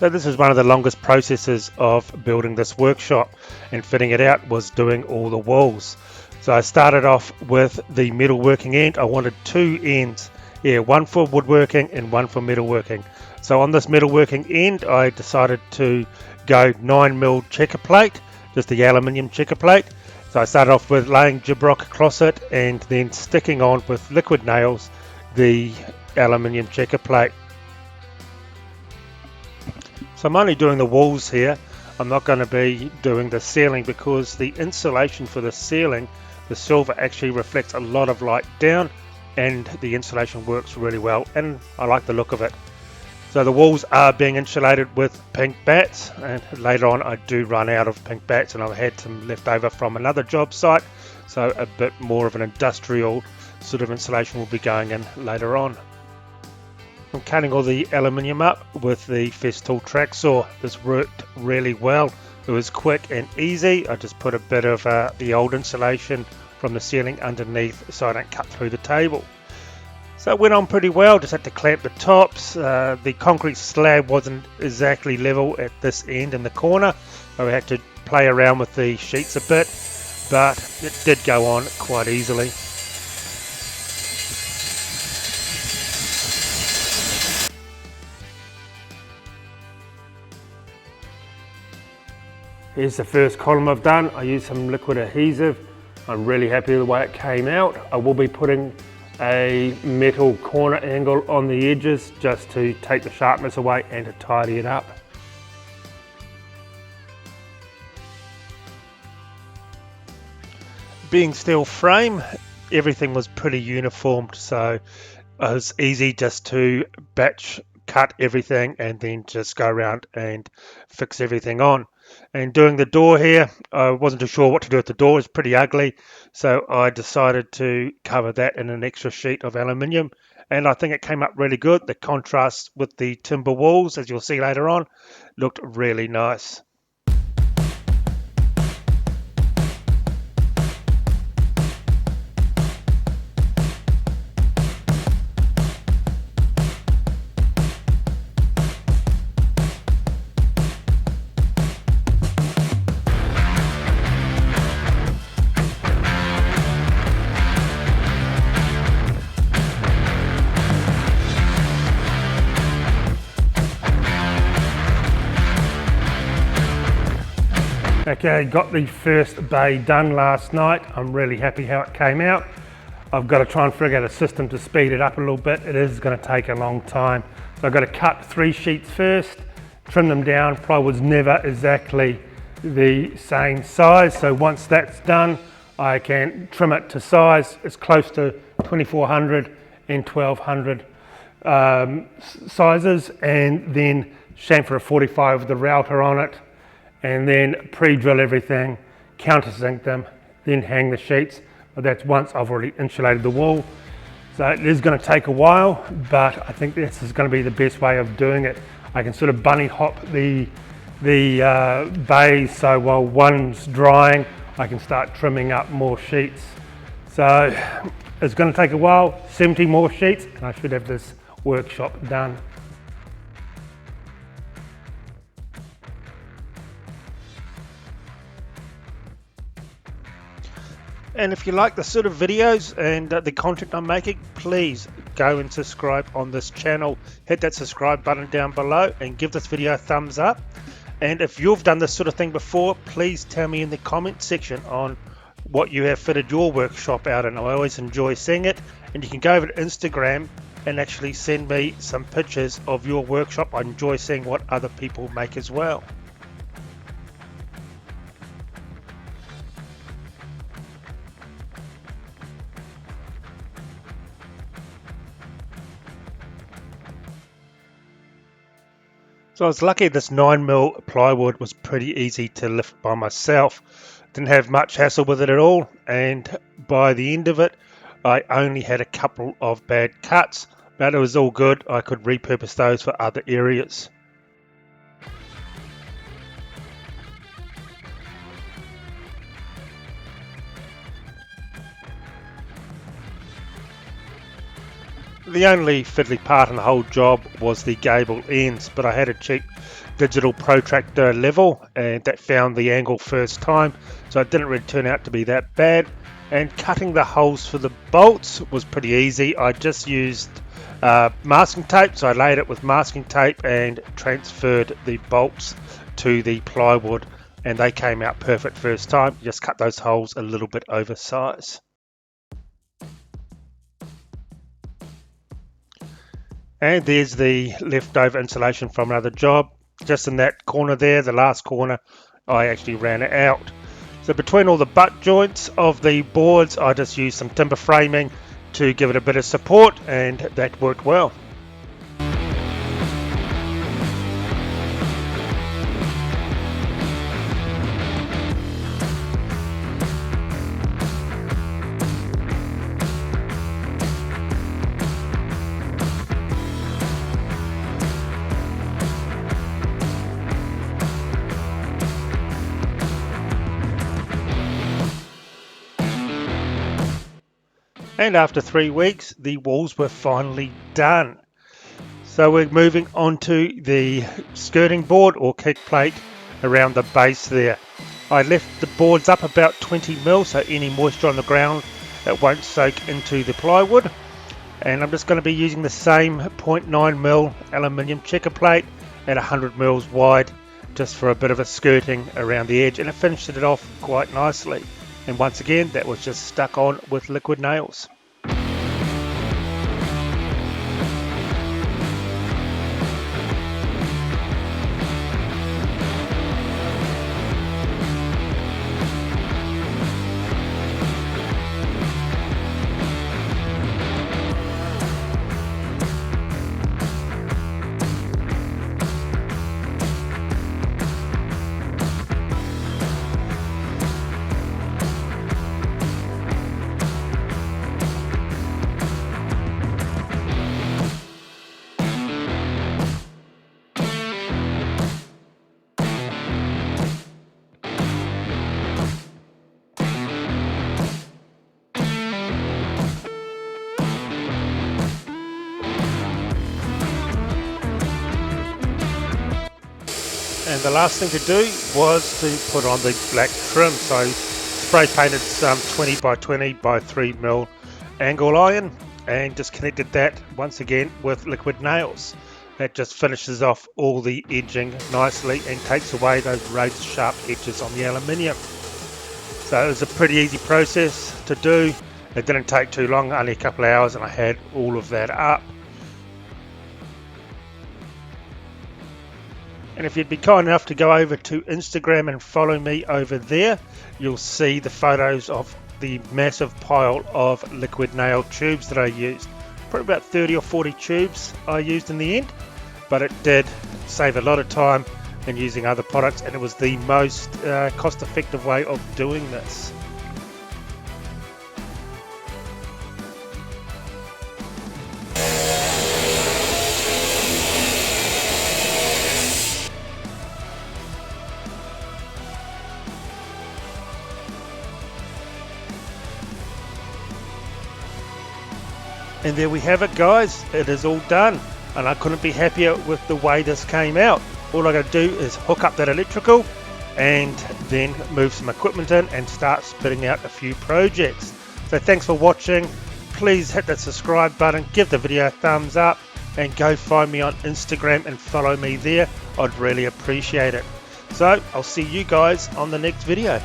So this is one of the longest processes of building this workshop, and fitting it out was doing all the walls. So I started off with the metalworking end. I wanted two ends, one for woodworking and one for metalworking. So on this metalworking end, I decided to go 9mm checker plate, just the aluminium checker plate. So I started off with laying gyprock across it and then sticking on with liquid nails the aluminium checker plate. So I'm only doing the walls here. I'm not going to be doing the ceiling because the insulation for the ceiling, the silver actually reflects a lot of light down, and the insulation works really well and I like the look of it. So the walls are being insulated with pink bats, and later on I do run out of pink bats and I've had some left over from another job site, so a bit more of an industrial sort of insulation will be going in later on. I'm cutting all the aluminium up with the Festool track saw. This worked really well. It was quick and easy. I just put a bit of the old insulation from the ceiling underneath so I don't cut through the table. So it went on pretty well, just had to clamp the tops. The concrete slab wasn't exactly level at this end in the corner, so we had to play around with the sheets a bit, but it did go on quite easily. Here's the first column I've done. I used some liquid adhesive. I'm really happy with the way it came out. I will be putting a metal corner angle on the edges just to take the sharpness away and to tidy it up. Being steel frame, everything was pretty uniformed, so it was easy just to batch cut everything and then just go around and fix everything on. And doing the door here, I wasn't too sure what to do with the door. It's pretty ugly, so I decided to cover that in an extra sheet of aluminium, and I think it came up really good. The contrast with the timber walls, as you'll see later on, looked really nice. Okay, got the first bay done last night. I'm really happy how it came out. I've got to try and figure out a system to speed it up a little bit. It is going to take a long time. So I've got to cut 3 sheets first, trim them down. Plywood's never exactly the same size. So once that's done, I can trim it to size. It's close to 2400 and 1200 sizes, and then chamfer a 45 with the router on it, and then pre-drill everything, countersink them, then hang the sheets. But that's once I've already insulated the wall. So it is going to take a while, but I think this is going to be the best way of doing it. I can sort of bunny hop the bays, so while one's drying, I can start trimming up more sheets. So it's going to take a while, 70 more sheets, and I should have this workshop done. And if you like the sort of videos and the content I'm making, please go and subscribe on this channel. Hit that subscribe button down below and give this video a thumbs up. And if you've done this sort of thing before, please tell me in the comment section on what you have fitted your workshop out in. I always enjoy seeing it. And you can go over to Instagram and actually send me some pictures of your workshop. I enjoy seeing what other people make as well. So I was lucky this 9mm plywood was pretty easy to lift by myself. Didn't have much hassle with it at all, and by the end of it I only had a couple of bad cuts, but it was all good. I could repurpose those for other areas. The only fiddly part in the whole job was the gable ends, but I had a cheap digital protractor level and that found the angle first time, so it didn't really turn out to be that bad. And cutting the holes for the bolts was pretty easy. I just used masking tape, so I laid it with masking tape and transferred the bolts to the plywood, and they came out perfect first time. Just cut those holes a little bit oversized. And there's the leftover insulation from another job. Just in that corner there, the last corner, I actually ran it out. So between all the butt joints of the boards, I just used some timber framing to give it a bit of support, and that worked well. And after 3 weeks, the walls were finally done. So we're moving on to the skirting board or kick plate around the base there. I left the boards up about 20 mil, so any moisture on the ground, it won't soak into the plywood. And I'm just going to be using the same 0.9 mil aluminium checker plate at 100 mils wide, just for a bit of a skirting around the edge, and it finished it off quite nicely. And once again, that was just stuck on with liquid nails. And the last thing to do was to put on the black trim. So I spray painted some 20 by 20 by 3 mil angle iron and just connected that once again with liquid nails. That just finishes off all the edging nicely and takes away those razor sharp edges on the aluminium. So it was a pretty easy process to do. It didn't take too long, only a couple of hours, and I had all of that up. And if you'd be kind enough to go over to Instagram and follow me over there, you'll see the photos of the massive pile of liquid nail tubes that I used. Probably about 30 or 40 tubes I used in the end, but it did save a lot of time in using other products, and it was the most cost-effective way of doing this. And there we have it, guys. It is all done, and I couldn't be happier with the way this came out. All I got to do is hook up that electrical and then move some equipment in and start spitting out a few projects. So thanks for watching. Please hit that subscribe button, give the video a thumbs up, and go find me on Instagram and follow me there. I'd really appreciate it. So I'll see you guys on the next video.